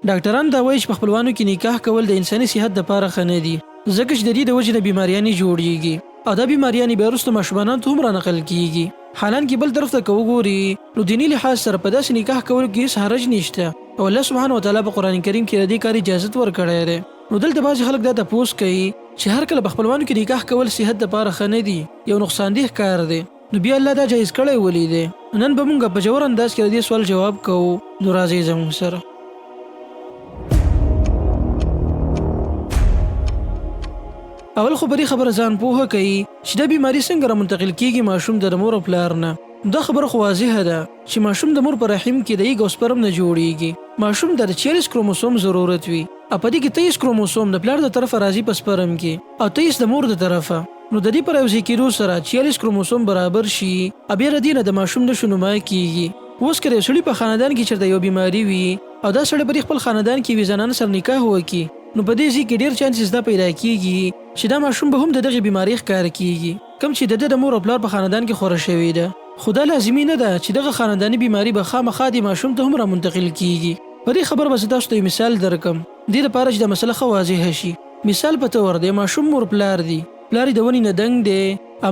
ډاکټران دا وایي چې په خپلوانو کې نکاح کول د انساني صحت لپاره ښه نه دي، ځکه چې د دې د وجې نه بیماریانې جوړیږي او دا بیماریانې بیا وروسته ماشومانو ته هم رانقل کیږي. حالانکه بل طرف ته که وګوري نو دیني لحاظ سره په داسې نکاح کولو کې هیڅ حرج نشته او الله سبحانه وتعالی په قرآن کریم کې د دې کار اجازت ورکړی دی. نو دلته بعضې خلک دا تپوس کوي چې هر کله په خپلوانو کې نکاح کول صحت لپاره ښه نه دي، یو نقصان دیح کار دی، نو بیا الله دا جایز کړی ولې دی؟ نن به موږ په ژور انداز کې د دې سوال جواب کوو. نو راځئ زموږ سره. اول خو بری خبره ځان پوهه کوي چې دا بیماری څنګه را منتقل کیږي ماشوم د مور او پلار نه. دا خبره خو واضحه ده چې ماشوم د مور په رحم کې د ایګ او سپرم نه جوړیږي. ماشوم د 40 کروموسوم ضرورت وي، په دې کې 23 کروموسوم د پلار د طرفه راځي په سپرم کې او 23 د مور د طرفه. نو د دې پر یوځای کېدو سره 40 کروموسوم برابر شي، بیا د دې نه د ماشوم د شنما کیږي. اوس که د سړي په خاندان کې چېرته یو بیماری وي او دا سړی په خپل خاندان کې وي زنانه سره نکاح وکړي، نو په دې ځای کې ډېر چانسز دا پیدا کیږي چې دا ماشوم به هم د دغې بیمارۍ ښکار کیږي، کوم چې د مور او پلار په خاندان کې خوره شوې ده. خو دا لازمي نه ده چې دغه خانداني بیماری به خامخا د ماشوم ته هم را منتقل کیږي. په دې خبره به زه تاسو ته یو مثال درکم دې لپاره چې دا مسله ښه واضحه شي. مثال په طور د ماشوم مور پلار دی، پلار یې د ونې نه دنګ دی،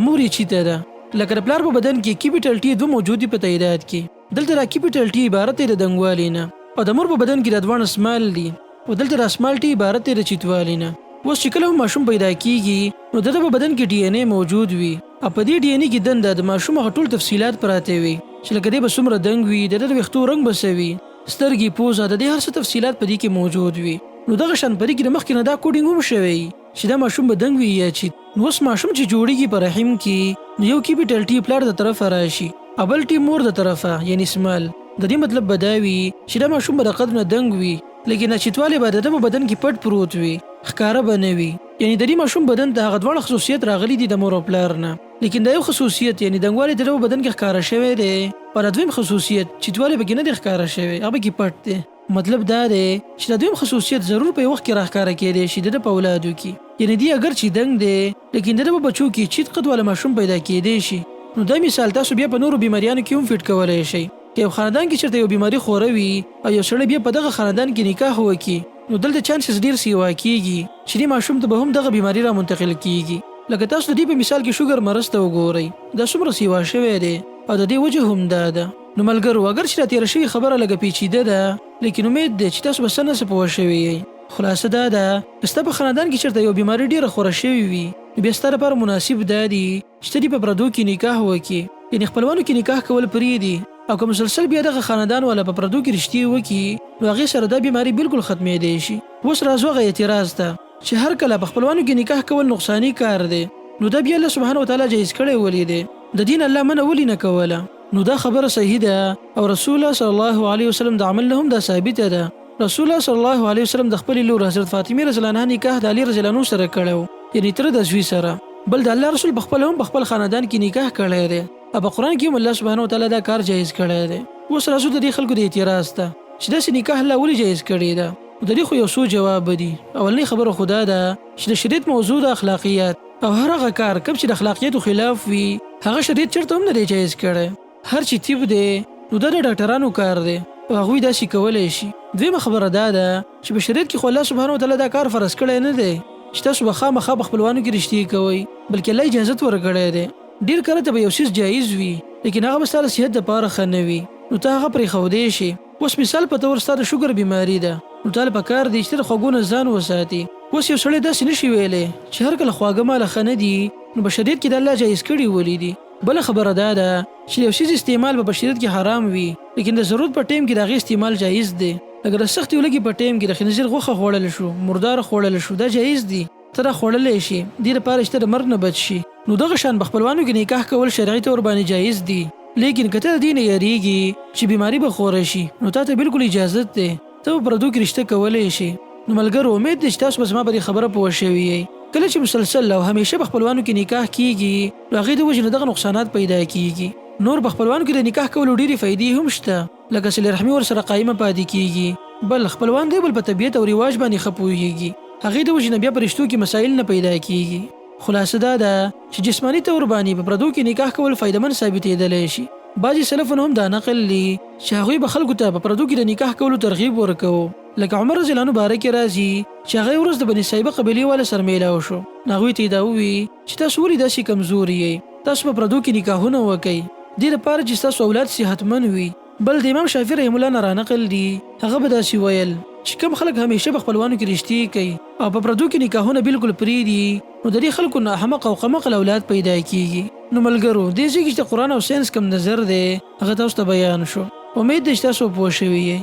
مور یې چیته ده. لکه د پلار په بدن کې کیپیټل ټي دوه موجود دي په تعداد کې، دلته دا کیپیټل ټي عبارت دی د دنګوالي نه، او د مور په بدن کې دا دواړه سمال دي او دلته د سمال ټي عبارت دی د چیتوالي نه. اوس چې کله هم ماشوم پیدا کیږي نو دغه په بدن کې ډي ان اے موجود وي، او په دې ډي ان اے کې دنده د ماشوم هغه ټول تفصیلات پراته وي چې لکه دی به څومره دنګ وي، د ویښتو رنګ به څه وي، سترګې، پوزه، د دې هر څه تفصیلات په دې کې موجود وي. نو دغه شان په دې کې د مخکې نه دا کوډینګ هم شوی چې دا ماشوم به دنګ وي یا چیت. نو اوس ماشوم چې جوړیږي په رحم کې نو یو کیپیټل ټي پلار د طرفه راشي، بل ټي مور د طرفه یعنی سمال. د دې مطلب به دا وي چې دا ماشوم به د قد نه دنګ وي، لیکن چیتوالی به د بدن کې پټ پروت وي، ښکاره به نه وي. یعنی د دې ماشوم بدن ته هغه دواړه خصوصیت راغلي دي د مور او پلار نه، لیکن دا یو خصوصیت یعنی دنګوالی د بدن کې ښکاره شوی دی، او د دویم خصوصیت چیتوالی به کې نه دی ښکاره شوی، هغه کې پټ دی. مطلب دا دی چې د دویم خصوصیت ضرور په وخت کې راښکاره کېدی شي د په اولادو کې. یعنی دی اگر چې دنګ دی لیکن د بچو کې چیت قد والا ماشوم پیدا کېدی شي. نو دا مثال تاسو بیا په نورو بیماریانو کې هم فټ کولای شئ. که یو خاندان کې چېرته یو بیماری خوره وي او یو سړی بیا په دغه خاندان کې نکاح وکړي، نو دلته چانسز ډېر سیوا کیږي چې دې ماشوم ته به هم دغه بیماری را منتقل کیږي. لکه تاسو د دې په مثال کې شوګر مرض ته وګورئ، دا څومره سیوا شوی دی او د دې وجه هم دا ده. نو ملګرو اگر چې را تېره شوې خبره لږه پیچیده ده، لیکن امید دی چې تاسو به څه نه څه پوه شوي یئ. خلاصه دا ده که ستا په خاندان کې چېرته یو بیماری ډېره خوره شوې وي، نو بیا ستا لپاره مناسب دا دي چې ته دې په پردو کې نکاح وکړي، یعنې خپلوانو کې نکاح کول پرېږدي، او که مسلسل بیا دغه خاندان والا په پردو کې رشتې وکړي نو هغې سره دا بیماری بالکل ختمېدی شي. اوس راځو هغه اعتراض ته چې هر کله په خپلوانو کې نکاح کول نقصاني کار دی، نو دا بیا الله سبحانه وتعالی جایز کړی ولې دی؟ د دین الله منع ولې نه کوله؟ نو دا خبره صحیح ده او رسول الله صلی الله علیه وسلم د عمل نه هم دا ثابته ده. رسول الله صلی الله علیه وسلم د خپلې لور حضرت فاطمه رضی الله عنها نکاح د علي رضی الله عنه سره کړی، یعنې تره د زوی سره. بل د الله رسول په خپل هم په خپل خاندان کې نکاح کړی دی، او په قرآن کې هم الله سبحانه وتعالی دا کار جایز کړی دی. اوس راځو د دې خلکو د اعتراض ته چې داسې نکاح الله ولې جایز کړی ده. د دې خو یو څو جواب دي. اولنۍ خبره خو دا ده چې د شریعت موضوع د اخلاقیات او هر هغه کار کوم چې د اخلاقیاتو خلاف وي هغه شریعت چېرته هم نه دی جایز کړی. هر چې طب دی نو دا د ډاکټرانو کار دی او هغوی داسې کولی شي. دویمه خبره دا ده چې په شریعت کې خو الله سبحانه وتعالی دا کار فرض کړی نه دی چې تاسو به خامخا په خپلوانو کې رشتې کوئ، بلکې الله اجازت ورکړی دی. ډېر کله ته به یو څیز جایز وي لیکن هغه به ستا د صحت دپاره ښه نه وي، نو ته هغه پرېښودی شي. اوس مثال په طور ستا د شوګر بیماري ده، نو تا له پکار دی چې ته د خوږو نه ځان وساتي. اوس یو سړی داسې نشي ویلی چې هر کله خواږه ماله ښه نه دي، نو په شریعت کې د الله جایز کړي ولې دي. بله خبره دا ده چې یو شیز استعمال به په شریعت کې حرام وي، لیکن د ضرورت په ټیم کې د هغې استعمال جایز دی. اگر د سختې ولږې په ټیم کې د خنزیر غوښه خوړل شو، مردار خوړل شو، دا جایز دي، ته دا خوړلی شي دې لپاره چې ته د مرګ نه بچ شي. نو دغه شان په خپلوانو کې نکاح کول شرعي طور باندې جایز دي، لیکن که ته د دې نه یریږي چې بیماري به خوره شي نو تا ته بالکل اجازت دی، ته په پردو کې رشته کولی شي. نو ملګرو امید دی چې تاسو به زما په دې خبره پوه شوي یئ. کله چې مسلسل او همیشه په خپلوانو کې نکاح کیږي نو هغې د وجې نه دغه نقصانات پیدا کیږي. نور په خپلوانو کې د نکاح کولو ډېرې فایدې هم شته، لکه صلې رحمي ورسره قایمه پاتې کیږي، بل خپلوان دی بل په طبیعت او رواج باندې ښه پوهېږي، هغې د وجې نه بیا په رشتو کې مسایل نه پیدا کیږي. خلاصه دا ده چې جسماني طور باندې په پردو کې نکاح کول فایدهمند ثابتېدلی شي. بعضې سلفونه هم دا نقل دي چې هغوی به خلکو ته په پردو کې د نکاح کولو ترغیب ورکوو، لکه عمر رضی الله عنه باره کې راځي چې هغه ورځ د بني سایبه قبیلې والا سره میلاو شو. هغوی ته دا ووی چې تاسو ولې داسې کمزوري یې، تاسو په پردو کې نکاحونه وکئ دې لپاره چې تاسو اولاد صحتمند وي. بل د امام شافعي رحم الله نه رانقل دي هغه به داسې ویل چې کوم خلک همیشه په خپلوانو کې رښتې کوي او په پردو کې نکاحونه بالکل پرېږدي نو د دې خلکو نه احمق او قمقل اولاد پیدا کیږي. نو ملګرو دې ځای کې چې قرآن او ساینس کم نظر دی هغه تاسو ته بیان شو. امید دی چې تاسو پوه شوي یئ.